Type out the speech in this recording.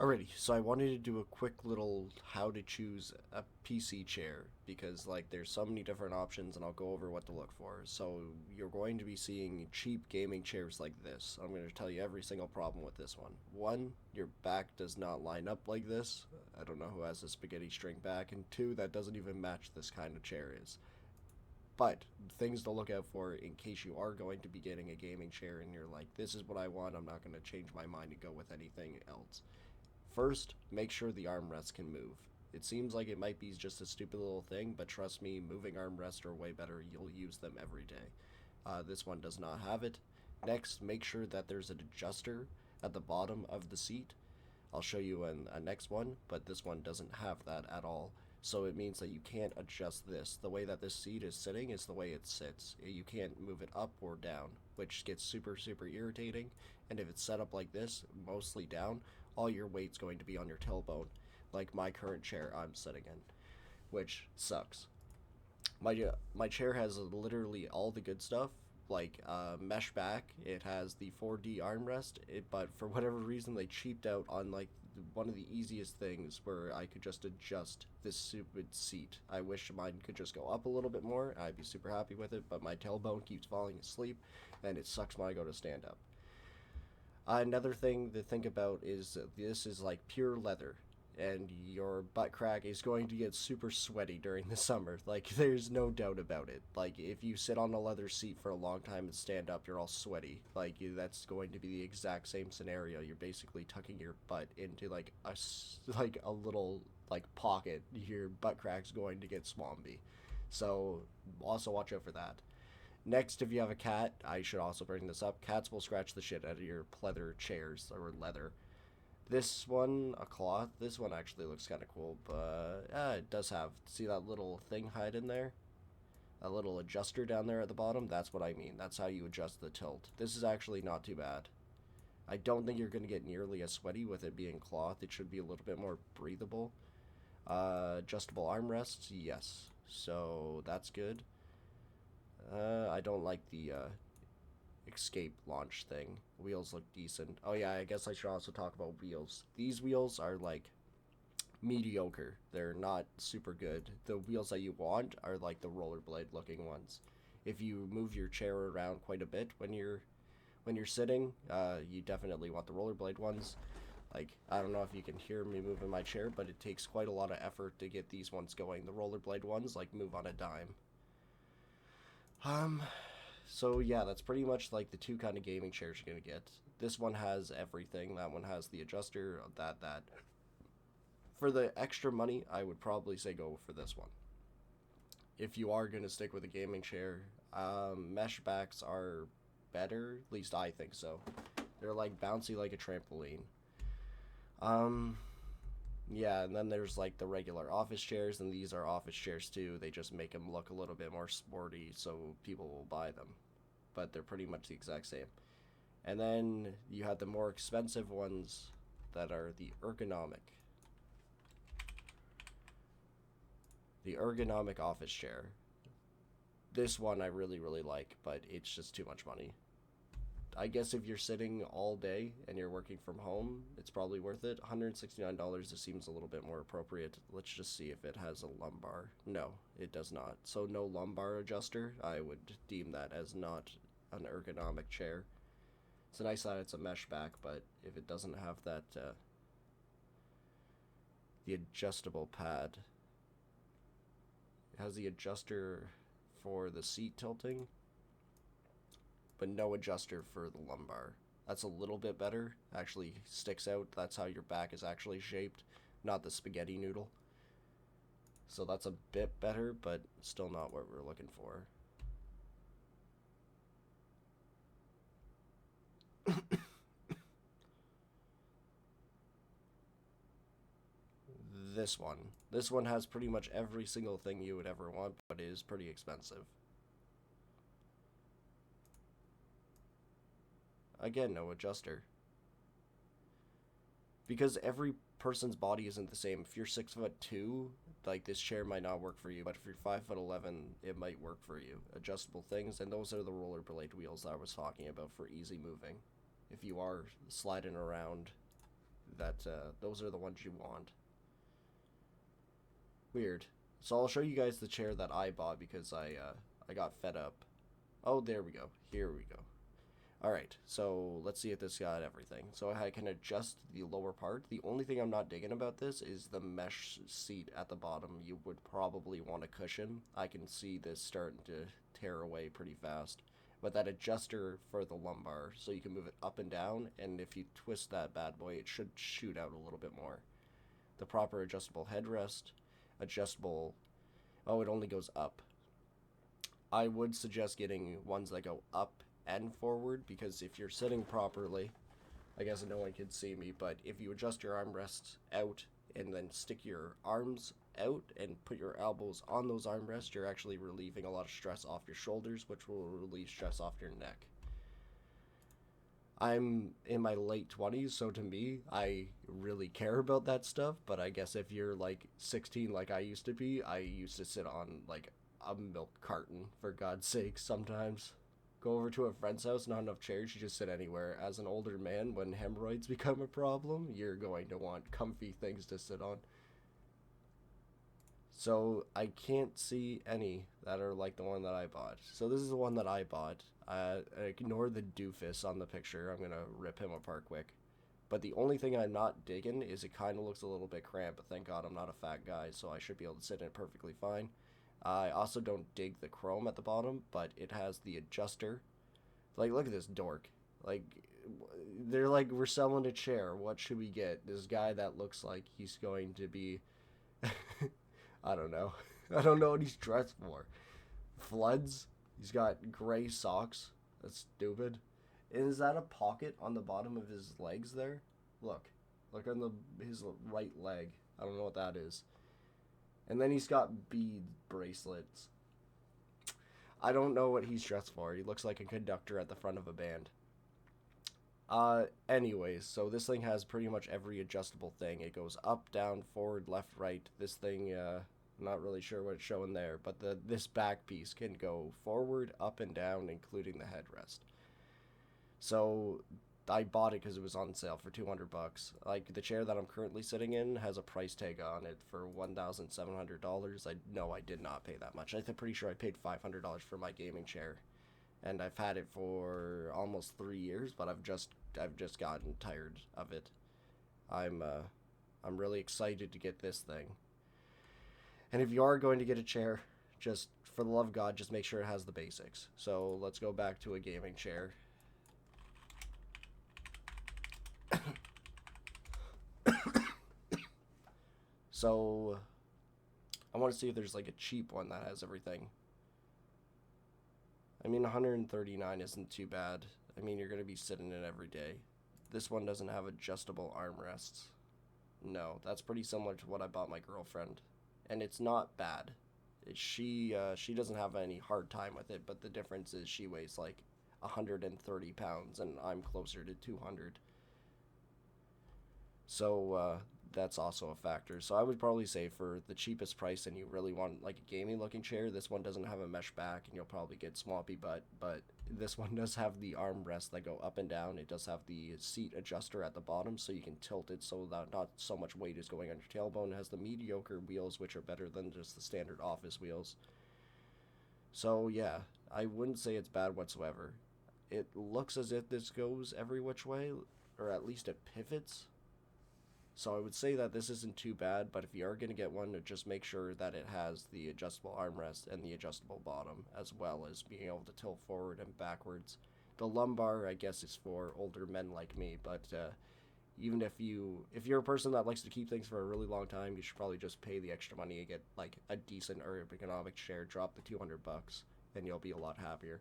Alrighty, so I wanted to do a quick little how to choose a PC chair because like there's so many different options and I'll go over what to look for. So you're going to be seeing cheap gaming chairs like this. I'm going to tell you every single problem with this one. One, your back does not line up like this. I don't know who has a spaghetti string back. And two, that doesn't even match this kind of chair is. But things to look out for in case you are going to be getting a gaming chair and you're like, this is what I want, I'm not going to change my mind and go with anything else. First, make sure the armrests can move. It seems like it might be just a stupid little thing, but trust me, moving armrests are way better. You'll use them every day. This one does not have it. Next, make sure that there's an adjuster at the bottom of the seat. I'll show you in a next one, but this one doesn't have that at all. So it means that you can't adjust this. The way that this seat is sitting is the way it sits. You can't move it up or down, which gets super, super irritating. And if it's set up like this, mostly down, all your weight's going to be on your tailbone, like my current chair I'm sitting in, which sucks. My chair has literally all the good stuff, like mesh back. It has the 4D armrest. But for whatever reason, they cheaped out on like one of the easiest things where I could just adjust this stupid seat. I wish mine could just go up a little bit more. I'd be super happy with it, but my tailbone keeps falling asleep, and it sucks when I go to stand up. Another thing to think about is this is like pure leather, and your butt crack is going to get super sweaty during the summer. Like, there's no doubt about it. Like, if you sit on a leather seat for a long time and stand up, you're all sweaty. Like, that's going to be the exact same scenario. You're basically tucking your butt into like a little like pocket. Your butt crack's going to get swampy. So also watch out for that. Next, if you have a cat, I should also bring this up. Cats will scratch the shit out of your pleather chairs or leather. This one, a cloth. This one actually looks kind of cool, but it does have. See that little thing hide in there? A little adjuster down there at the bottom? That's what I mean. That's how you adjust the tilt. This is actually not too bad. I don't think you're going to get nearly as sweaty with it being cloth. It should be a little bit more breathable. Adjustable armrests, yes. So that's good. I don't like the escape launch thing. Wheels look decent. Oh yeah, I guess I should also talk about wheels. These wheels are like mediocre. They're not super good. The wheels that you want are like the rollerblade looking ones. If you move your chair around quite a bit when you're sitting, you definitely want the rollerblade ones. Like, I don't know if you can hear me moving my chair, but it takes quite a lot of effort to get these ones going. The rollerblade ones like move on a dime. Um, so yeah, that's pretty much like the two kind of gaming chairs you're gonna get. This one has everything. That one has the adjuster. That. For the extra money, I would probably say go for this one. If you are gonna stick with a gaming chair, mesh backs are better. At least I think so. They're like bouncy like a trampoline. Um, yeah, and then there's like the regular office chairs, and these are office chairs too. They just make them look a little bit more sporty, so people will buy them. But they're pretty much the exact same. And then you have the more expensive ones that are the ergonomic office chair. This one I really, really like, but it's just too much money. I guess if you're sitting all day and you're working from home, it's probably worth it. $169 just seems a little bit more appropriate. Let's just see if it has a lumbar. No, it does not. So no lumbar adjuster. I would deem that as not an ergonomic chair. It's nice that it's a mesh back, but if it doesn't have that, the adjustable pad, it has the adjuster for the seat tilting, but no adjuster for the lumbar. That's a little bit better. Actually sticks out. That's how your back is actually shaped, not the spaghetti noodle. So that's a bit better, but still not what we're looking for. This one. This one has pretty much every single thing you would ever want, but it is pretty expensive. Again, no adjuster. Because every person's body isn't the same. If you're 6'2", like this chair might not work for you, but if you're 5'11", it might work for you. Adjustable things, and those are the rollerblade wheels that I was talking about for easy moving. If you are sliding around, that those are the ones you want. Weird. So I'll show you guys the chair that I bought because I got fed up. Oh, there we go. Here we go. Alright, so let's see if this got everything. So I can adjust the lower part. The only thing I'm not digging about this is the mesh seat at the bottom. You would probably want a cushion. I can see this starting to tear away pretty fast. But that adjuster for the lumbar, so you can move it up and down, and if you twist that bad boy, it should shoot out a little bit more. The proper adjustable headrest, adjustable... Oh, it only goes up. I would suggest getting ones that go up and forward, because if you're sitting properly, I guess no one can see me, but if you adjust your armrests out and then stick your arms out and put your elbows on those armrests, you're actually relieving a lot of stress off your shoulders, which will relieve stress off your neck. I'm in my late 20s, so to me, I really care about that stuff, but I guess if you're like 16 like I used to be, I used to sit on like a milk carton, for God's sake, sometimes. Go over to a friend's house, not enough chairs, you just sit anywhere. As an older man, when hemorrhoids become a problem, you're going to want comfy things to sit on. So I can't see any that are like the one that I bought. So this is the one that I bought. Ignore the doofus on the picture. I'm gonna rip him apart quick. But the only thing I'm not digging is it kind of looks a little bit cramped, but thank God I'm not a fat guy, so I should be able to sit in it perfectly fine. I also don't dig the chrome at the bottom, but it has the adjuster. Like, look at this dork. Like, they're like, we're selling a chair. What should we get? This guy that looks like he's going to be... I don't know. I don't know what he's dressed for. Floods? He's got gray socks. That's stupid. And is that a pocket on the bottom of his legs there? Look. Look on his right leg. I don't know what that is. And then he's got bead bracelets. I don't know what he's dressed for. He looks like a conductor at the front of a band. Anyways, so this thing has pretty much every adjustable thing. It goes up, down, forward, left, right. This thing, not really sure what it's showing there, but this back piece can go forward, up, and down, including the headrest. So I bought it because it was on sale for $200. Like, the chair that I'm currently sitting in has a price tag on it for $1,700. I know I did not pay that much. I'm pretty sure I paid $500 for my gaming chair, and I've had it for almost 3 years, but I've just gotten tired of it. I'm really excited to get this thing. And if you are going to get a chair, just for the love of God, just make sure it has the basics. So let's go back to a gaming chair. So I want to see if there's like a cheap one that has everything. I mean, $139 isn't too bad. I mean, you're going to be sitting in it every day. This one doesn't have adjustable armrests. No, that's pretty similar to what I bought my girlfriend. And it's not bad. She doesn't have any hard time with it, but the difference is she weighs like 130 pounds and I'm closer to 200. So that's also a factor. So I would probably say for the cheapest price and you really want like a gaming looking chair, this one doesn't have a mesh back and you'll probably get swampy butt, but this one does have the armrests that go up and down. It does have the seat adjuster at the bottom so you can tilt it so that not so much weight is going on your tailbone. It has the mediocre wheels, which are better than just the standard office wheels. So yeah, I wouldn't say it's bad whatsoever. It looks as if this goes every which way, or at least it pivots. So I would say that this isn't too bad, but if you are going to get one, just make sure that it has the adjustable armrest and the adjustable bottom, as well as being able to tilt forward and backwards. The lumbar, I guess, is for older men like me, but even if you're a person that likes to keep things for a really long time, you should probably just pay the extra money and get like a decent ergonomic chair, drop the $200, and you'll be a lot happier.